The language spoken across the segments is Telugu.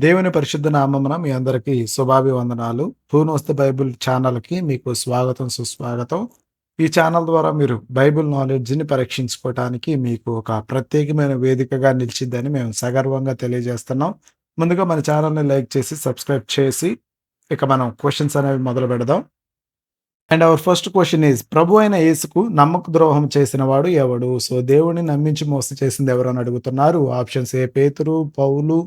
దేవుని పరిశుద్ధ నామమున మీ అందరికీ శుభాభివందనాలు. పూర్ణవస్తు బైబిల్ ఛానల్‌కి మీకు స్వాగతం, సుస్వాగతం. ఈ ఛానల్ ద్వారా మీరు బైబిల్ నాలెడ్జ్‌ని పరీక్షించుకోవటానికి మీకు ఒక ప్రత్యేకమైన వేదికగా నిలిచిద్దని మేము సగర్వంగా తెలియజేస్తున్నాం. ముందుగా మన ఛానల్‌ని లైక్ చేసి, సబ్స్క్రైబ్ చేసి, ఇక మనం క్వెషన్స్ అనేవి మొదలుపెడదాం. And our first question is ప్రభు అయిన యేసుకు నమ్మక ద్రోహం చేసిన వాడు ఎవడు? సో, దేవుడిని నమ్మించి మోసం చేసింది ఎవరు అని అడుగుతున్నారు. ఆప్షన్స్ ఏ పేతురు, పౌలు,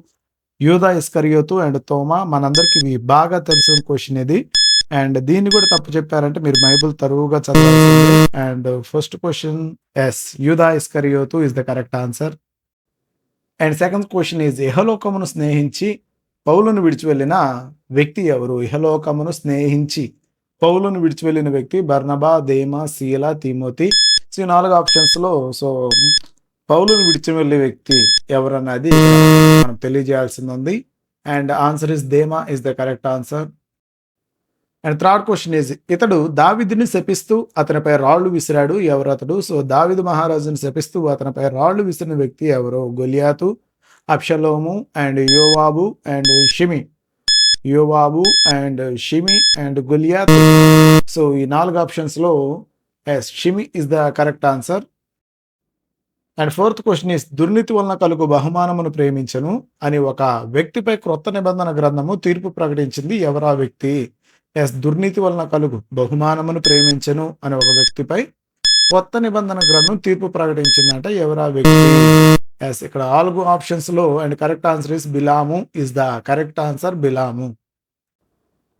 యూదా ఇస్కరియోతు అండ్ తోమా. మనందరికి ఇవి బాగా తెలిసిన క్వశ్చన్ ఇది. అండ్ దీన్ని కూడా తప్పు చెప్పారంటే మీరు బైబిల్ తరువుగా చదవాల్సిందే. అండ్ ఫస్ట్ క్వశ్చన్ ఎస్, యూదా ఇస్కరియోతు is the correct answer. And second question is ఇహలోకమును స్నేహించి పౌలును విడిచి వెళ్ళిన వ్యక్తి ఎవరు? ఇహలోకమును స్నేహించి పౌలును విడిచి వెళ్ళిన వ్యక్తి బర్నబా, దేమా, సీల, తిమోతి. సో ఈ 4 ఆప్షన్స్‌లో పౌలును విడిచి వెళ్ళే వ్యక్తి ఎవరన్నది మనం తెలియజేయాల్సింది ఉంది. అండ్ ఆన్సర్ ఇస్ దేమా is the correct answer. And third question is ఇతడు దావీదుని శపిస్తూ అతనిపై రాళ్ళు విసిరాడు. ఎవరు అతడు? సో దావీదు మహారాజుని శపిస్తూ అతనిపై రాళ్ళు విసిరిన వ్యక్తి ఎవరు? గొలియాతు, అబ్షలోము అండ్ యోవాబు అండ్ షిమి. యోవాబు అండ్ షిమి అండ్ గొలియాతు. సో ఈ 4 ఆప్షన్స్‌లో ఎస్, షిమి is the correct answer. And fourth question is దుర్నీతి వలన కలుగు బహుమానమును ప్రేమించను అని ఒక వ్యక్తిపై క్రొత్త నిబంధన గ్రంథము తీర్పు ప్రకటించింది. ఎవరా వ్యక్తి? ఎస్, దుర్నీతి వలన కలుగు బహుమానమును ప్రేమించను అని ఒక వ్యక్తిపై కొత్త నిబంధన గ్రంథం తీర్పు ప్రకటించిందంటే ఎవరా వ్యక్తి? ఎస్, ఇక్కడ 4 ఆప్షన్స్‌లో and correct answer is Balaam is the correct answer, Balaam.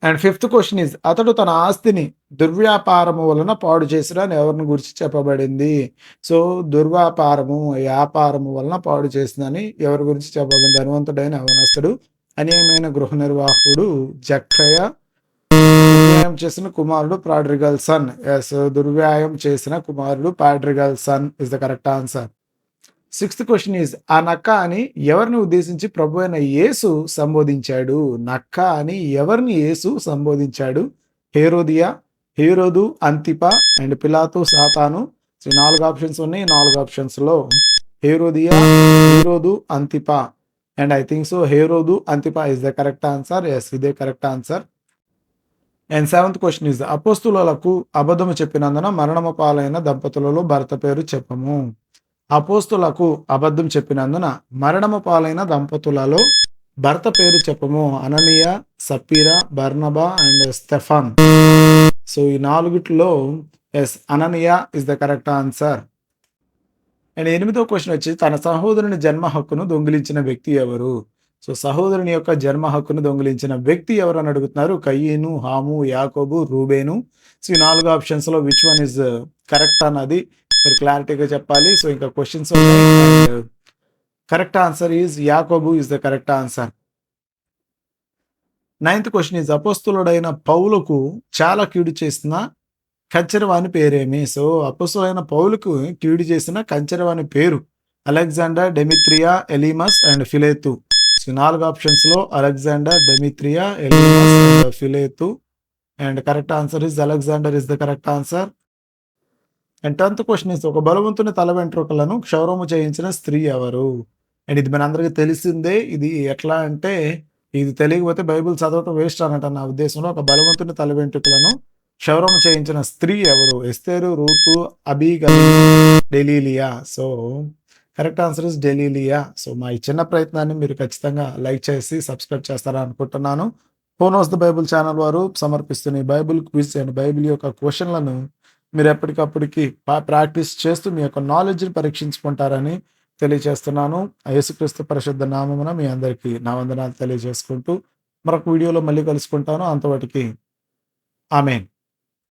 And fifth question is అతడు తన ఆస్తిని దుర్వ్యాపారము వలన పాడు చేసిన అని ఎవరిని గురించి చెప్పబడింది? సో దుర్వ్యాపారము, వ్యాపారము వలన పాడు చేసిందని ఎవరి గురించి చెప్పబడింది? ధనవంతుడైన యవనస్తుడు, అన్యాయమైన గృహ నిర్వాహకుడు జక్రయ, దుర్వ్యాయం చేసిన కుమారుడు ప్రాడిగల్ సన్. ఎస్, దుర్వ్యాయం చేసిన కుమారుడు prodigal son is the correct answer. Sixth question is ఆ నక్క అని ఎవరిని ఉద్దేశించి ప్రభు అయిన యేసు సంబోధించాడు? నక్క అని ఎవరిని యేసు సంబోధించాడు? హేరోదియా, హేరోదు, అంతిప అండ్ పిలాతు, సాతాను. సో 4 ఆప్షన్స్ ఉన్నాయి. 4 ఆప్షన్స్‌లో హేరోదియా, హేరోదు, అంతిప అండ్ ఐ థింక్ సో హేరోదు, అంతిప is the correct answer. Yes, ఇదే correct answer. And seventh question is అపోస్తులకు అబద్ధము చెప్పినందున మరణము పాలైన దంపతులలో భర్త పేరు చెప్పము. అపోస్తులకు అబద్ధం చెప్పినందున మరణము పాలైన దంపతులలో భర్త పేరు చెప్పము. అననీయ, సప్పీరా, బర్నబా అండ్ స్టెఫాన్. సో ఈ 4లో ఎస్, అననీయ is the correct answer. And 8వ క్వశ్చన్ వచ్చి తన సహోదరుని జన్మ హక్కును దొంగిలించిన వ్యక్తి ఎవరు? సో సహోదరుని యొక్క జన్మ హక్కును దొంగిలించిన వ్యక్తి ఎవరు అని అడుగుతున్నారు. కయ్యను, హాము, యాకోబు, రూబేను. సో ఈ 4 ఆప్షన్స్‌లో విచ్ వన్ ఇస్ కరెక్ట్ అన్నది మీరు క్లారిటీగా చెప్పాలి. సో ఇంకా క్వశ్చన్స్ ఉన్నాయి. అండ్ కరెక్ట్ ఆన్సర్ ఈజ్ యాకోబు is the correct answer. 9th question is అపోస్తులుడైన పౌలుకు చాలా కీడు చేసిన కంచెరవాని పేరేమి? సో అపోస్తులైన పౌలుకు కీడు చేసిన కంచెరవాని పేరు అలెగ్జాండర్, డెమిత్రియా, ఎలీమస్ అండ్ ఫిలేతు. సో 4 ఆప్షన్స్‌లో అలెగ్జాండర్, డెమిత్రియా, ఎలీమస్ అండ్ ఫిలేతు and correct answer is Alexander is the correct answer. And 10th question is ఒక బలవంతుని తల వెంట్రుకలను క్షౌరము చేయించిన స్త్రీ ఎవరు? అండ్ ఇది మనందరికీ తెలిసిందే. ఇది ఎట్లా అంటే ఇది తెలియకపోతే బైబిల్ చదవటం వేస్ట్ అన్నట్టు నా ఉద్దేశంలో. ఒక బలవంతుని తల వెంట్రుకలను క్షౌరము చేయించిన స్త్రీ ఎవరు? ఎస్తేరు, రూతు, అబీగల్, డెలీలియా. సో కరెక్ట్ ఆన్సర్ ఇస్ డెలీలియా. సో మా ఈ చిన్న ప్రయత్నాన్ని మీరు ఖచ్చితంగా లైక్ చేసి సబ్స్క్రైబ్ చేస్తారని అనుకుంటున్నాను. ఫోనోస్ ద బైబిల్ ఛానల్ వారు సమర్పిస్తున్న ఈ బైబిల్ క్విజ్ అండ్ బైబిల్ యొక్క క్వశ్చన్లను మీరు ఎప్పటికప్పటికి ప్రాక్టీస్ చేస్తూ మీ యొక్క నాలెడ్జ్ని పరీక్షించుకుంటారని తెలియజేస్తున్నాను. యేసుక్రీస్తు పరిశుద్ధ నామమున మీ అందరికీ నా వందనాలు తెలియజేసుకుంటూ మరొక వీడియోలో మళ్ళీ కలుసుకుంటాను. అంతవరకు ఆమేన్.